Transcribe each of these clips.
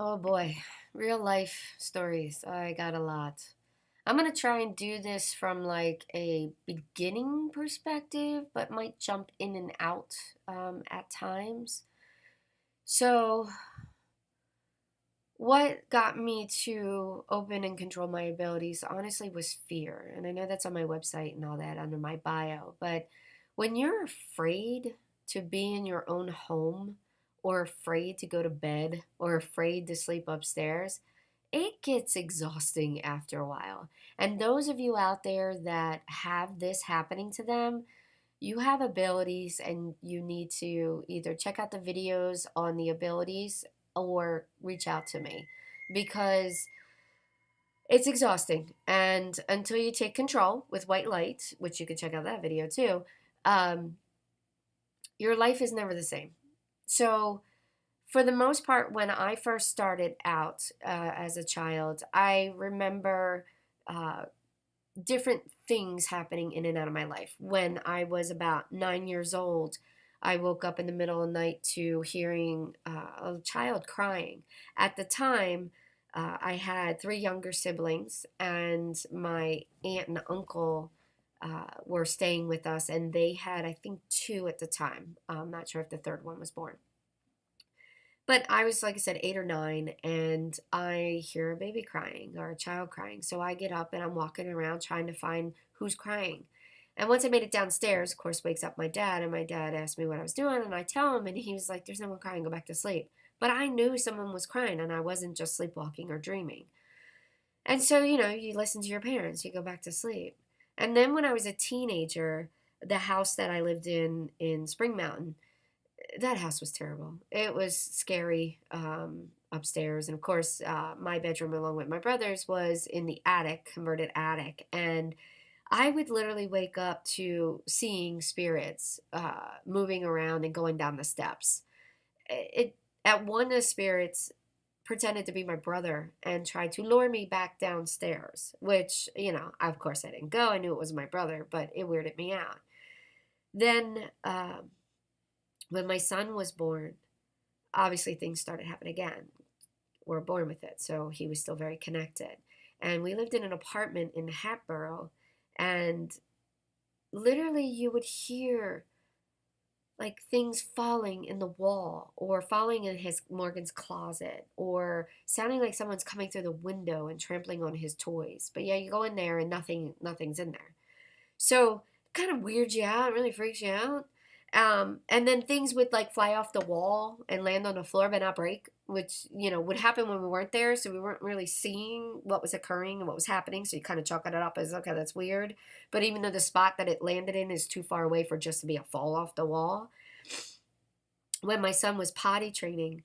Oh boy, real life stories. I got a lot. I'm gonna try and do this from like a beginning perspective, but might jump in and out at times. So, what got me to open and control my abilities honestly was fear. And I know that's on my website and all that under my bio, but when you're afraid to be in your own home, or afraid to go to bed, or afraid to sleep upstairs, it gets exhausting after a while. And those of you out there that have this happening to them, you have abilities and you need to either check out the videos on the abilities or reach out to me because it's exhausting. And until you take control with white light, which you can check out that video too, um, your life is never the same. So, for the most part, when I first started out as a child, I remember uh, different things happening in and out of my life. When I was about 9 years old, I woke up in the middle of the night to hearing a child crying. At the time, I had three younger siblings, and my aunt and uncle were staying with us, and they had, I think, two at the time. I'm not sure if the third one was born. But I was, like I said, 8 or 9, and I hear a baby crying or a child crying. So I get up and I'm walking around trying to find who's crying. And once I made it downstairs, of course, wakes up my dad, and my dad asked me what I was doing, and I tell him, and he was like, "There's no one crying, go back to sleep." But I knew someone was crying, and I wasn't just sleepwalking or dreaming. And so, you listen to your parents, you go back to sleep. And then when I was a teenager, the house that I lived in Spring Mountain, that house was terrible. It was scary upstairs. And of course, my bedroom, along with my brother's, was in the attic, converted attic. And I would literally wake up to seeing spirits moving around and going down the steps. At one of the spirits pretended to be my brother and tried to lure me back downstairs, which, of course I didn't go. I knew it was my brother, but it weirded me out. Then, when my son was born, obviously things started happening again. We're born with it, so he was still very connected. And we lived in an apartment in Hatboro, and literally you would hear like things falling in the wall or falling in his Morgan's closet or sounding like someone's coming through the window and trampling on his toys. But yeah, you go in there and nothing's in there. So kind of weirds you out, really freaks you out. And then things would like fly off the wall and land on the floor but not break, which, would happen when we weren't there. So we weren't really seeing what was occurring and what was happening. So you kind of chalk it up as, okay, that's weird. But even though the spot that it landed in is too far away for just to be a fall off the wall, when my son was potty training,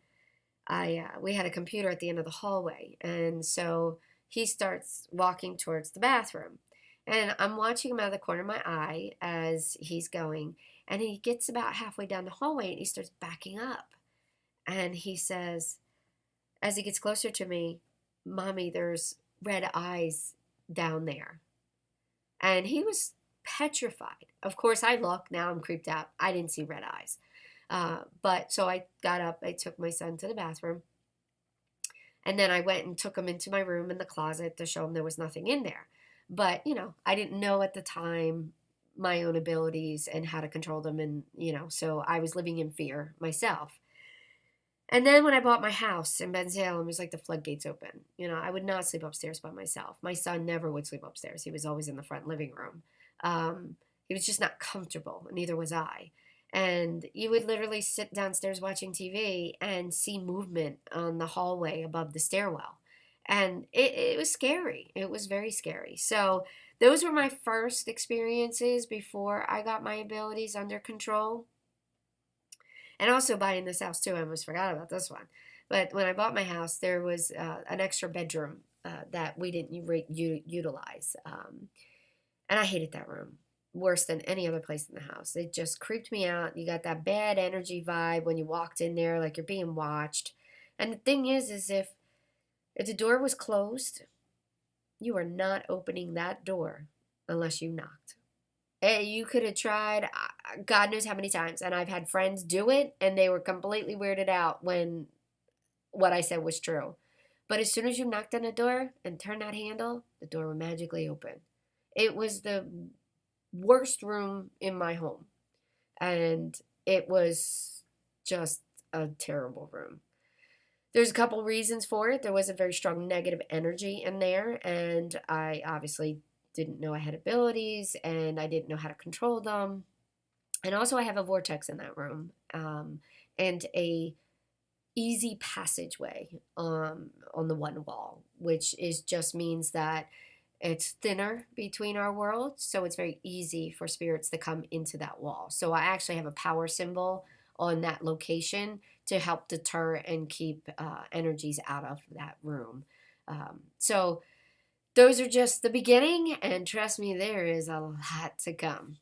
we had a computer at the end of the hallway. And so he starts walking towards the bathroom. And I'm watching him out of the corner of my eye as he's going. And he gets about halfway down the hallway and he starts backing up. And he says, as he gets closer to me, "Mommy, there's red eyes down there." And he was petrified. Of course, I look. Now I'm creeped out. I didn't see red eyes. But so I got up. I took my son to the bathroom. And then I went and took him into my room in the closet to show him there was nothing in there. But, I didn't know at the time my own abilities and how to control them. And, so I was living in fear myself. And then when I bought my house in Bensalem, it was like the floodgates open. I would not sleep upstairs by myself. My son never would sleep upstairs. He was always in the front living room. He was just not comfortable, and neither was I. And you would literally sit downstairs watching TV and see movement on the hallway above the stairwell. And it was scary. It was very scary. So those were my first experiences before I got my abilities under control. And also buying this house too. I almost forgot about this one. But when I bought my house, there was an extra bedroom that we didn't utilize. And I hated that room worse than any other place in the house. It just creeped me out. You got that bad energy vibe when you walked in there, like you're being watched. And the thing is if the door was closed, you are not opening that door unless you knocked. You could have tried God knows how many times, and I've had friends do it, and they were completely weirded out what I said was true. But as soon as you knocked on the door and turned that handle, the door would magically open. It was the worst room in my home. And it was just a terrible room. There's a couple reasons for it. There was a very strong negative energy in there, and I obviously didn't know I had abilities, and I didn't know how to control them. And also, I have a vortex in that room, and a easy passageway on the one wall, which is just means that it's thinner between our worlds, so it's very easy for spirits to come into that wall. So I actually have a power symbol on that location to help deter and keep energies out of that room. So those are just the beginning, and trust me, there is a lot to come.